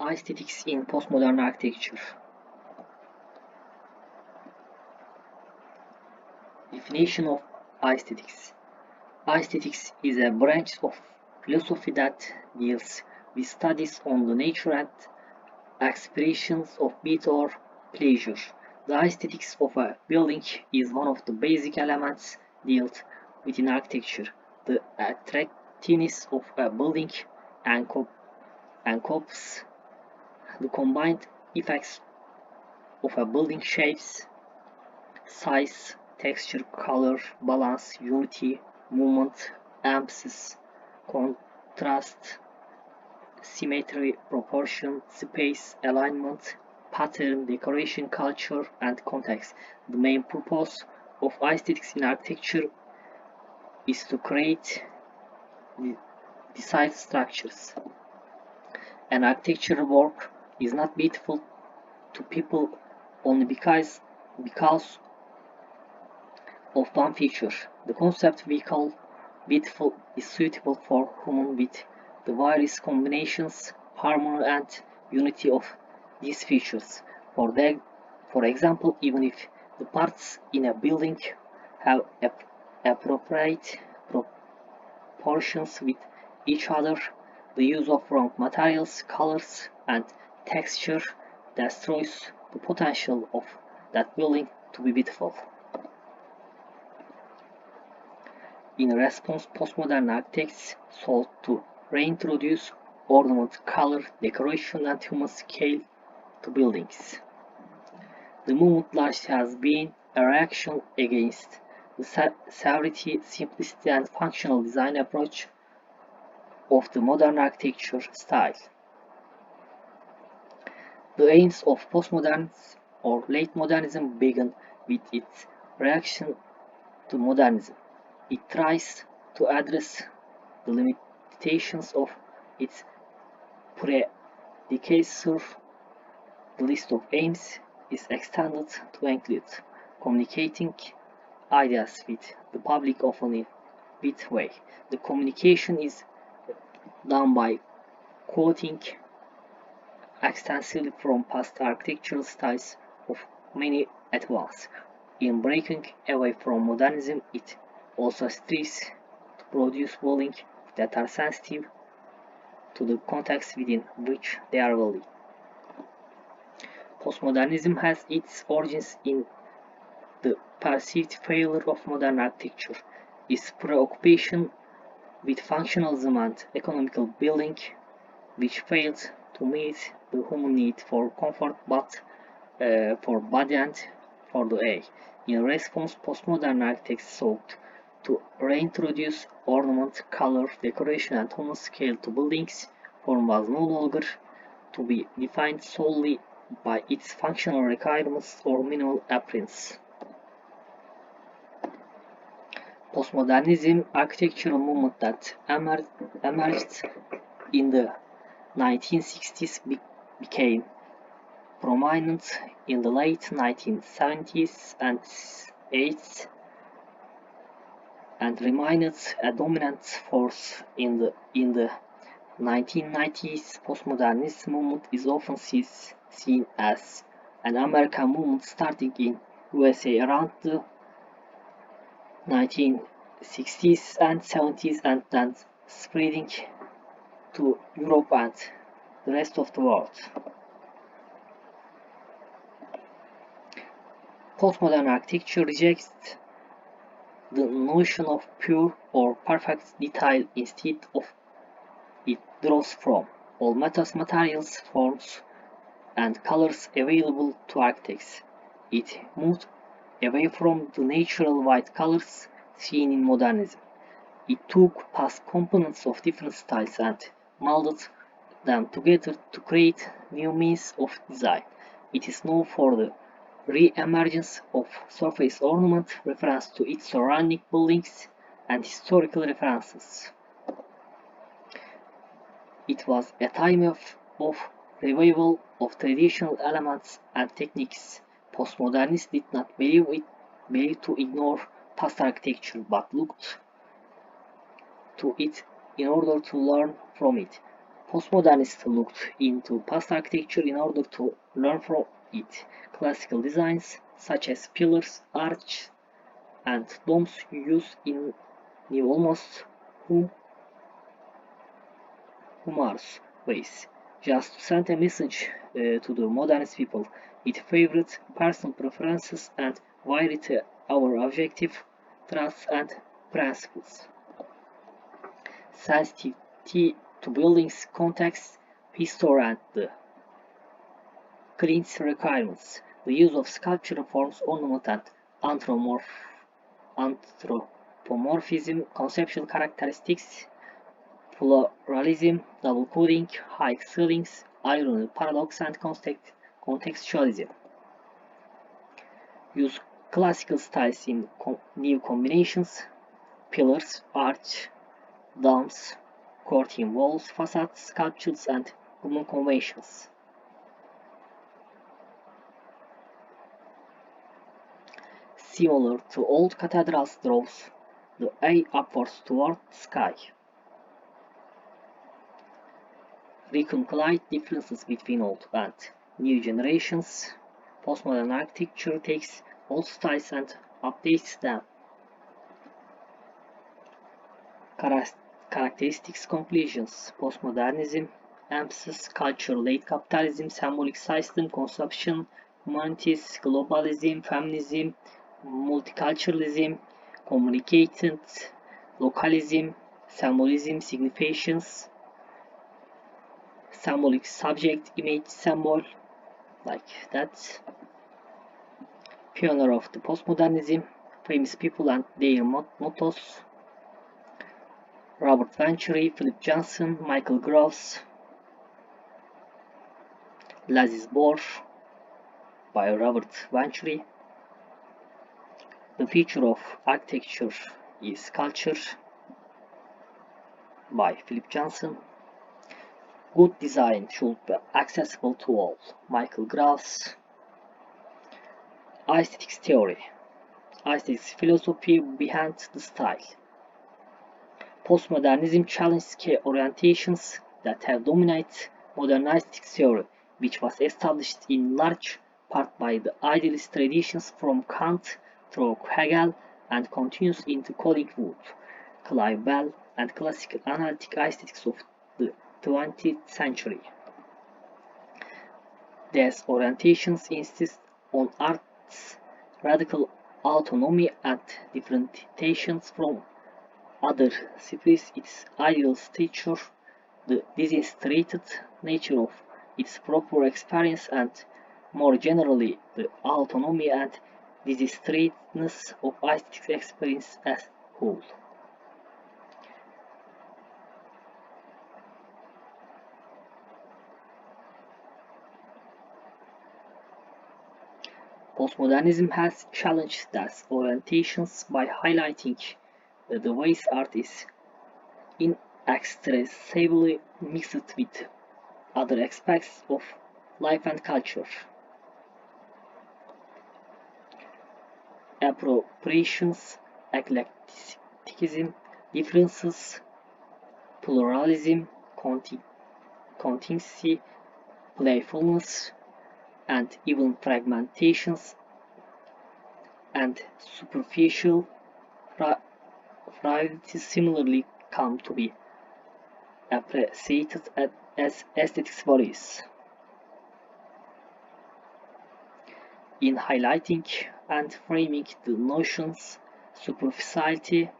Aesthetics in postmodern architecture. Definition of aesthetics. Aesthetics is a branch of philosophy that deals with studies on the nature and expressions of beauty or pleasure. The aesthetics of a building is one of the basic elements dealt with in architecture. The attractiveness of a building encompasses the combined effects of a building shapes, size, texture, color, balance, unity, movement, emphasis, contrast, symmetry, proportion, space, alignment, pattern, decoration, culture, and context. The main purpose of aesthetics in architecture is to create desired structures. An architectural work is not beautiful to people only because of one feature. The concept we call beautiful is suitable for human with the various combinations, harmony and unity of these features. For example, even if the parts in a building have appropriate proportions with each other, the use of wrong materials, colors, and texture destroys the potential of that building to be beautiful. In response, postmodern architects sought to reintroduce ornament, color, decoration, and human scale to buildings. The movement largely has been a reaction against the severity, simplicity, and functional design approach of the modern architecture style. The aims of postmodernism or late modernism began with its reaction to modernism. It tries to address the limitations of its predecessor. The list of aims is extended to include communicating ideas with the public often in a bit way. The communication is done by quoting extensively from past architectural styles of many at once. In breaking away from modernism, it also strives to produce buildings that are sensitive to the context within which they are built. Postmodernism has its origins in the perceived failure of modern architecture, its preoccupation with functionalism and economical building, which failed to meet the human need for comfort but for body and for the eye. In response, postmodern architects sought to reintroduce ornament, color, decoration, and human scale to buildings. Form was no longer to be defined solely by its functional requirements or minimal appearance. Postmodernism architectural movement that emerged in the 1960s became prominent in the late 1970s and 80s and remained a dominant force in the 1990s. Postmodernist movement is often seen as an American movement starting in USA around the 1960s and 70s and then spreading to Europe and the rest of the world. Postmodern architecture rejects the notion of pure or perfect detail. Instead of it draws from all materials, forms, and colors available to architects. It moved away from the natural white colors seen in modernism. It took past components of different styles and melded them together to create new means of design. It is known for the re-emergence of surface ornament, reference to its surrounding buildings, and historical references. It was a time of revival of traditional elements and techniques. Postmodernists did not believe to ignore past architecture, but looked to it in order to learn from it. Postmodernists looked into past architecture in order to learn from it. Classical designs, such as pillars, arches, and domes, used in new almost humorous ways, just to send a message to the modernist people. It favored personal preferences and varied our objective trusts and principles. Sensitivity to buildings, context, history, and the client's requirements. The use of sculptural forms, ornament, and anthropomorphism, conceptual characteristics, pluralism, double coding, high ceilings, irony, paradox, and contextualism. Use classical styles in new combinations, pillars, arch, domes, curtain walls, facades, sculptures, and human conventions. Similar to old cathedrals, draws the eye upwards toward the sky. Reconcile differences between old and new generations. Postmodern architecture takes old styles and updates them. Characteristics, conclusions. Postmodernism emphasizes culture, late capitalism, symbolic system, consumption, humanities, globalism, feminism, multiculturalism, communicated localism, symbolism, significations, symbolic subject, image, symbol, like that. Pioneer of the postmodernism, famous people and their mottos. Robert Venturi, Philip Johnson, Michael Groves, Lazis Bor by Robert Venturi. The future of architecture is culture by Philip Johnson. Good design should be accessible to all. Michael Groves. Aesthetics theory. Aesthetics philosophy behind the style. Postmodernism challenges key orientations that have dominated modern aesthetic theory, which was established in large part by the idealist traditions from Kant through Hegel and continues into Colin Wood, Clive Bell, and classical analytic aesthetics of the 20th century. These orientations insist on art's radical autonomy and differentiations from other spheres, its ideal stature, the disinterested nature of its proper experience, and more generally the autonomy and disinterestedness of aesthetic experience as whole. Postmodernism has challenged these orientations by highlighting the ways art is inextricably mixed with other aspects of life and culture. Appropriations, eclecticism, differences, pluralism, contingency, playfulness, and even fragmentations and superficial varieties similarly come to be appreciated as aesthetics bodies. In highlighting and framing the notions superficiality,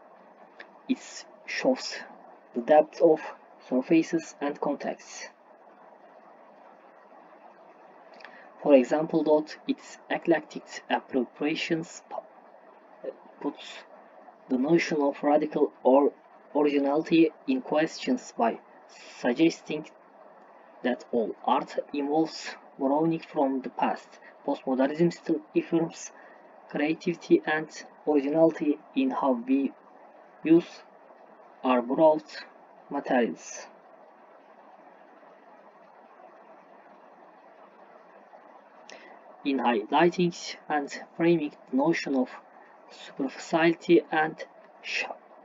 it shows the depth of surfaces and contexts. For example, its eclectic appropriations puts the notion of radical or originality in questions by suggesting that all art involves borrowing from the past. Postmodernism still affirms creativity and originality in how we use our borrowed materials. In highlighting and framing the notion of superficiality and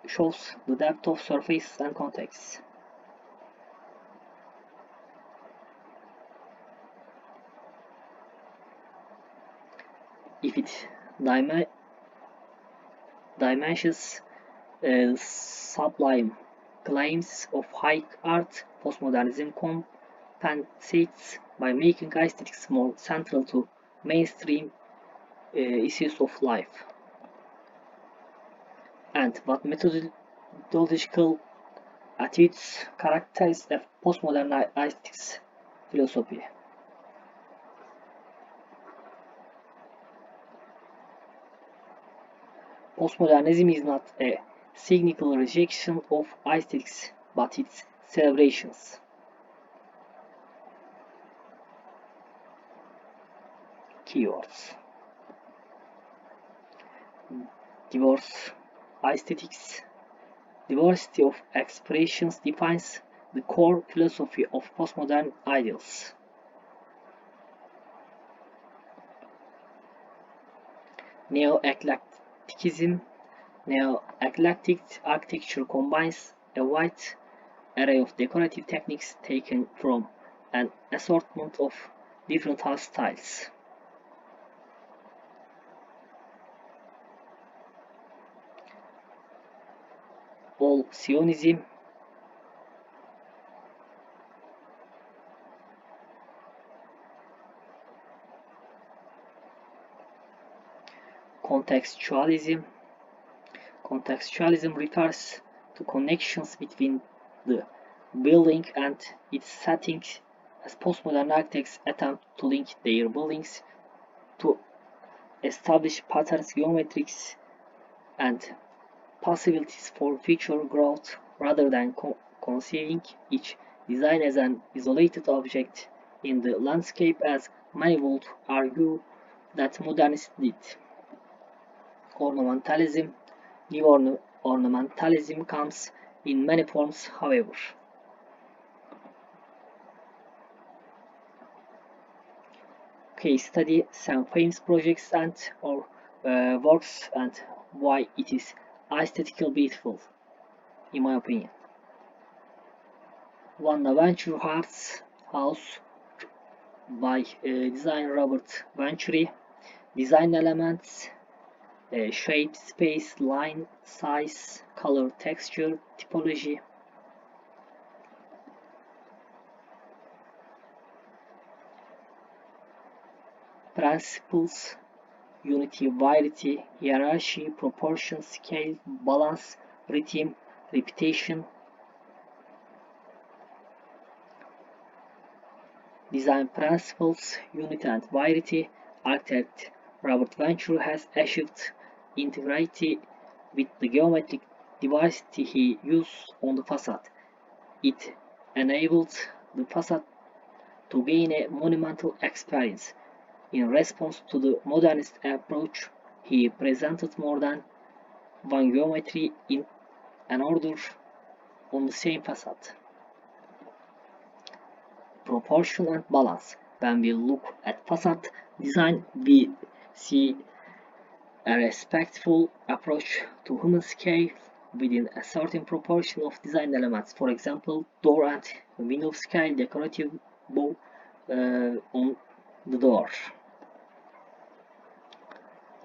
shows the depth of surface and context. if it diminishes sublime claims of high art, postmodernism compensates by making aesthetics more central to mainstream issues of life. And what methodological attitudes characterize a postmodern aesthetics philosophy? Postmodernism is not a cynical rejection of aesthetics, but its celebrations. Keywords: diverse aesthetics. Diversity of expressions defines the core philosophy of postmodern ideals. Neo-Eclecticism. Neo-eclectic architecture combines a wide array of decorative techniques taken from an assortment of different house styles. All Sionism. Contextualism. Contextualism refers to connections between the building and its setting, as postmodern architects attempt to link their buildings to establish patterns, geometrics, and possibilities for future growth rather than conceiving each design as an isolated object in the landscape, as many would argue that modernists did. Ornamentalism. New ornamentalism comes in many forms, however. Case study some famous projects and or works and why it is aesthetically beautiful, in my opinion. One Venture House by designer Robert Venturi. Design elements: shape, space, line, size, color, texture, typology. Principles: unity, variety, hierarchy, proportion, scale, balance, rhythm, repetition. Design principles: unity and variety. Architect Robert Venturi has achieved integrity with the geometric diversity he used on the facade. It enabled the facade to gain a monumental experience. In response to the modernist approach, he presented more than one geometry in an order on the same facade. Proportion and balance. When we look at facade design, we see a respectful approach to human scale within a certain proportion of design elements. For example, door and window scale, decorative bow on the door.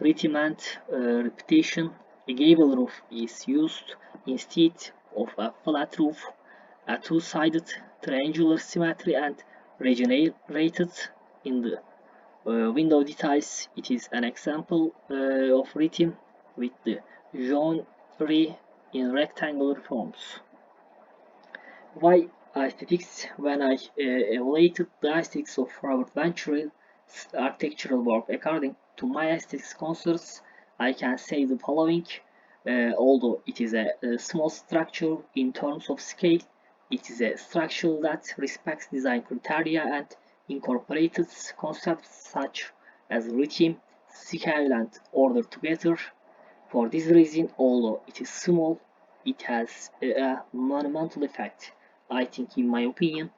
Rhythm and repetition. A gable roof is used instead of a flat roof. A two-sided triangular symmetry and regenerated in the window details. It is an example of rhythm with the genre in rectangular forms. Why aesthetics? When I evaluated the aesthetics of Robert Venturi's architectural work according to my aesthetics concerns, I can say the following. Although it is a small structure in terms of scale, it is a structure that respects design criteria and incorporates concepts such as rhythm, scale, and order together. For this reason, although it is small, it has a monumental effect, I think, in my opinion,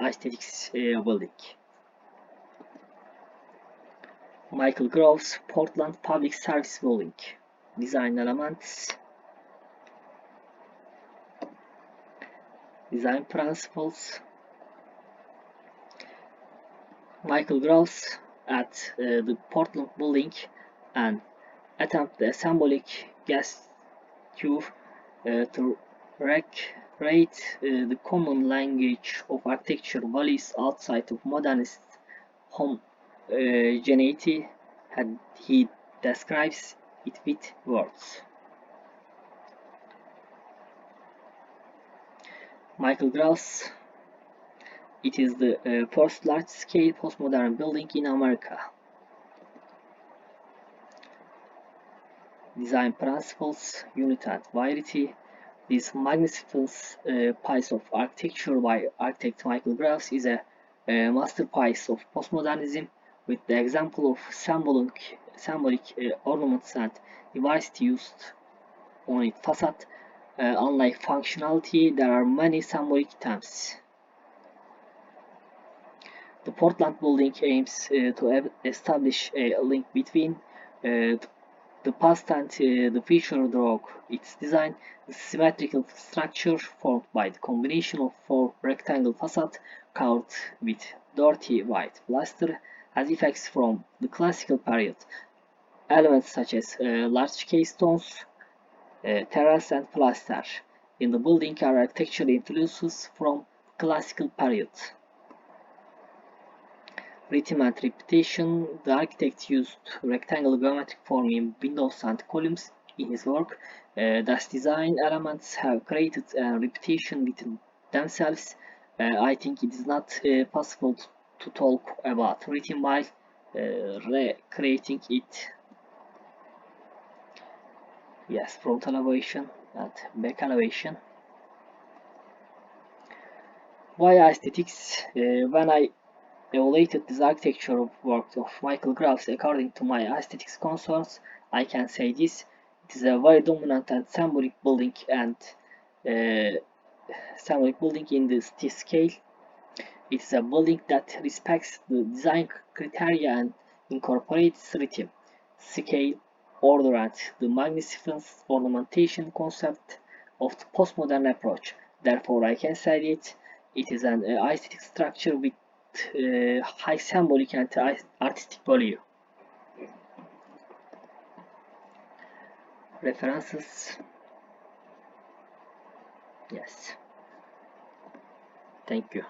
aesthetics building. Michael Grove's Portland Public Service Building. Design elements. Design principles. Michael Grove's at the Portland building and attempt a symbolic gesture to recreate the common language of architecture values outside of modernist homogeneity, and he describes it with words. Michael Gross. It is the first large-scale postmodern building in America. Design principles, unity and variety. This magnificent piece of architecture by architect Michael Gross is a masterpiece of postmodernism, with the example of symbolic ornaments and diversity used on its facade. Unlike functionality, there are many symbolic themes. The Portland building aims to establish a link between the past and the future through its design. The symmetrical structure formed by the combination of four rectangle facades covered with dirty white plaster has effects from the classical period. Elements such as large keystones, terrace and plaster in the building are architectural influences from the classical period. Rhythm and repetition. The architect used rectangular geometric form in windows and columns in his work. Thus design elements have created a repetition within themselves. I think it is not possible to talk about rhythm while recreating it. Yes, front elevation and back elevation. Why aesthetics? When I evaluated this architecture work of Michael Gross according to my aesthetics concerns, I can say this: it is a very dominant and symbolic building in the city scale. It is a building that respects the design criteria and incorporates rhythm, scale, order, and the magnificence ornamentation concept of the postmodern approach. Therefore, I can say that it is an aesthetic structure with high symbolic and artistic value. References. Yes. Thank you.